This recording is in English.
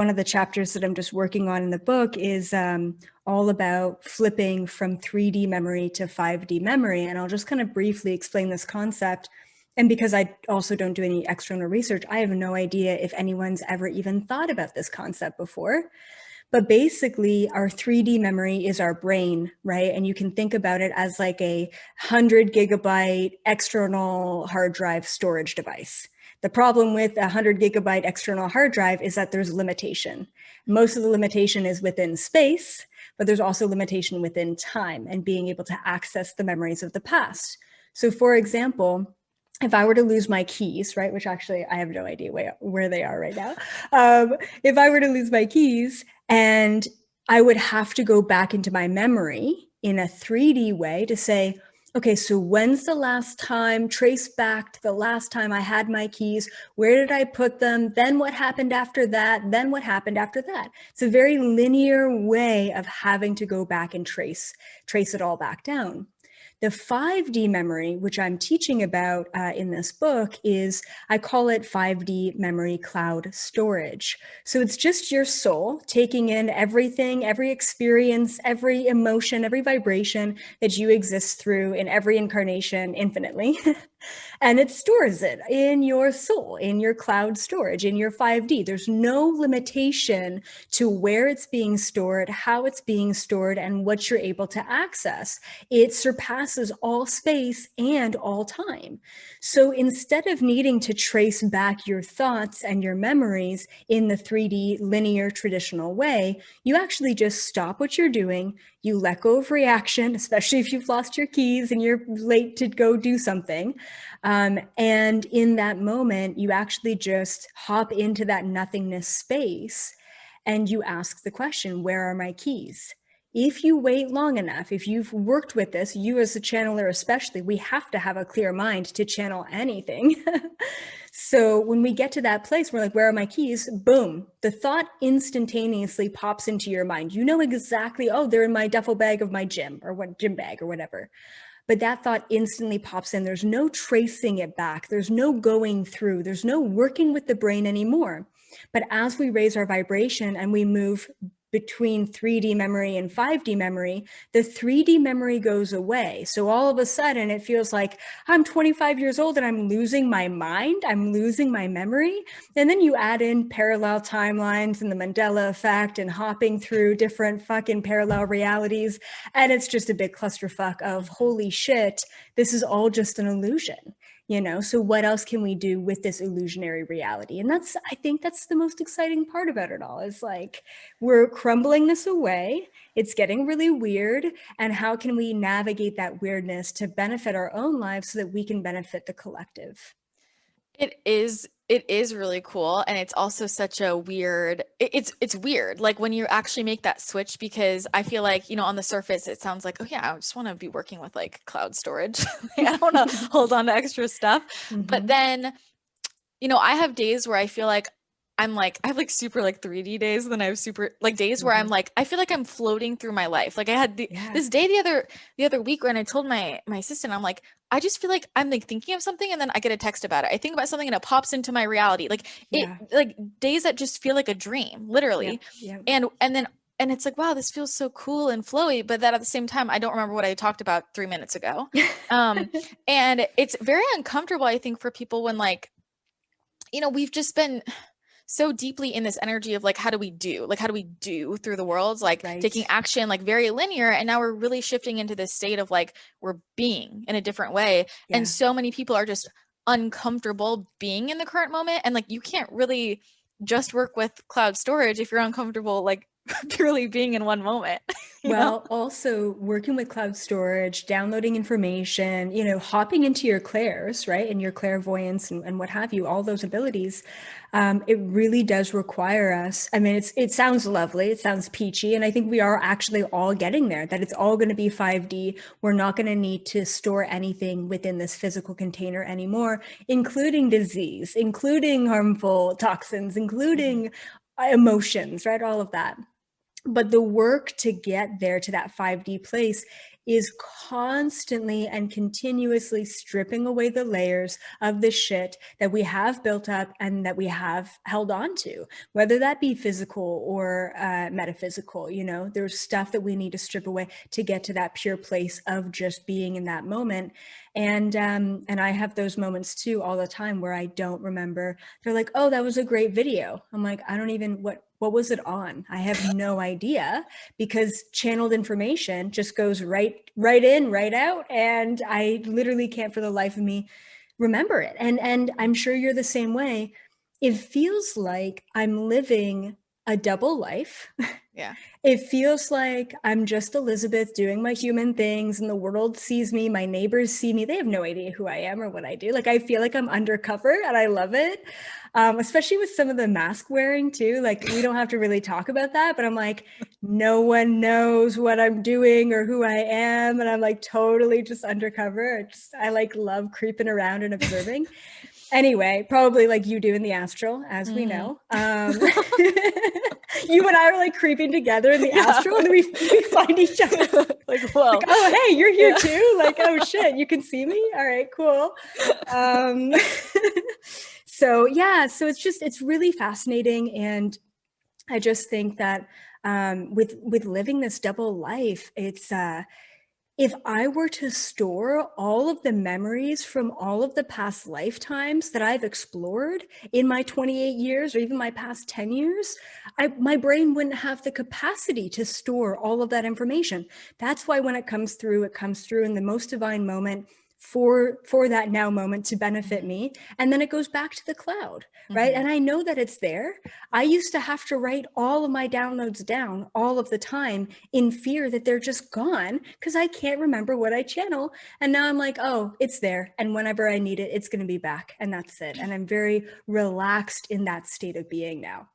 One of the chapters that I'm just working on in the book is all about flipping from 3D memory to 5D memory. And I'll just kind of briefly explain this concept. And because I also don't do any external research, I have no idea if anyone's ever even thought about this concept before. But basically, our 3D memory is our brain, right? And you can think about it as like a 100 gigabyte external hard drive storage device. The problem with a 100 gigabyte external hard drive is that there's limitation. Most of the limitation is within space, but there's also limitation within time and being able to access the memories of the past. So for example, if I were to lose my keys, right, which actually I have no idea where they are right now. If I were to lose my keys and I would have to go back into my memory in a 3D way to say, okay, so when's the last time, trace back to the last time I had my keys, where did I put them, then what happened after that, then what happened after that. It's a very linear way of having to go back and trace it all back down. The 5D memory, which I'm teaching about in this book, is, I call it 5D memory cloud storage. So it's just your soul taking in everything, every experience, every emotion, every vibration that you exist through in every incarnation infinitely. And it stores it in your soul, in your cloud storage, in your 5D. There's no limitation to where it's being stored, how it's being stored, and what you're able to access. It surpasses all space and all time. So instead of needing to trace back your thoughts and your memories in the 3D linear traditional way, you actually just stop what you're doing. You let go of reaction, especially if you've lost your keys and you're late to go do something. And in that moment, you actually just hop into that nothingness space and you ask the question, where are my keys? If you wait long enough, if you've worked with this, you as a channeler especially, we have to have a clear mind to channel anything. So when we get to that place, we're like, where are my keys? Boom, the thought instantaneously pops into your mind. You know exactly, oh, they're in my duffel bag of my gym or what gym bag or whatever. But that thought instantly pops in. There's no tracing it back. There's no going through. There's no working with the brain anymore. But as we raise our vibration and we move between 3D memory and 5D memory, the 3D memory goes away. So all of a sudden it feels like I'm 25 years old and I'm losing my mind, I'm losing my memory. And then you add in parallel timelines and the Mandela effect and hopping through different fucking parallel realities. And it's just a big clusterfuck of holy shit, this is all just an illusion. So what else can we do with this illusionary reality? And I think that's the most exciting part about it all, is like, we're crumbling this away. It's getting really weird. And how can we navigate that weirdness to benefit our own lives so that we can benefit the collective? It is really cool. And it's also such a weird, it's weird. Like when you actually make that switch, because I feel like, on the surface, it sounds like, oh yeah, I just want to be working with like cloud storage. Like, I don't want to hold on to extra stuff. But then, I have days where I feel like I have like super like 3D days, and then I have super like days where I'm like, I feel like I'm floating through my life. Like I had this day the other week when I told my assistant, I'm like, I just feel like I'm like thinking of something and then I get a text about it. I think about something and it pops into my reality. Like like days that just feel like a dream, literally. And it's like, wow, this feels so cool and flowy, but that at the same time, I don't remember what I talked about 3 minutes ago. And it's very uncomfortable, I think, for people when like, we've just been so deeply in this energy of like, how do we do through the world, like taking action, like very linear. And now we're really shifting into this state of like, we're being in a different way. And so many people are just uncomfortable being in the current moment. And like, you can't really just work with cloud storage if you're uncomfortable, like purely being in one moment. Well, also working with cloud storage, downloading information, hopping into your clairs, right? And your clairvoyance and what have you, all those abilities. It really does require us. I mean, it sounds lovely. It sounds peachy. And I think we are actually all getting there, that it's all going to be 5D. We're not going to need to store anything within this physical container anymore, including disease, including harmful toxins, including emotions, right? All of that. But the work to get there to that 5D place is constantly and continuously stripping away the layers of the shit that we have built up and that we have held on to, whether that be physical or metaphysical. You know, there's stuff that we need to strip away to get to that pure place of just being in that moment. And I have those moments too all the time where I don't remember. They're like, "Oh, that was a great video." I'm like, "I don't even, what was it on?" I have no idea, because channeled information just goes right in, right out, and I literally can't for the life of me remember it. And I'm sure you're the same way. It feels like I'm living a double life. Yeah. It feels like I'm just Elizabeth doing my human things, and the world sees me. My neighbors see me. They have no idea who I am or what I do. Like, I feel like I'm undercover, and I love it. Especially with some of the mask wearing too. Like, we don't have to really talk about that, but I'm like, no one knows what I'm doing or who I am. And I'm like totally just undercover. I like love creeping around and observing. Anyway, probably like you do in the astral, as we know. You and I are like creeping together in the astral, and we find each other. Like, whoa. Like, oh, hey, you're here too. Like, oh shit, you can see me. All right, cool. So yeah, so it's really fascinating, and I just think that with living this double life, it's if I were to store all of the memories from all of the past lifetimes that I've explored in my 28 years, or even my past 10 years, my brain wouldn't have the capacity to store all of that information. That's why when it comes through in the most divine moment, for that now moment to benefit me, and then it goes back to the cloud, right? And I know that it's there. I used to have to write all of my downloads down all of the time in fear that they're just gone because I can't remember what I channel. And now I'm like, oh, it's there, and whenever I need it, it's going to be back, and that's it. And I'm very relaxed in that state of being now.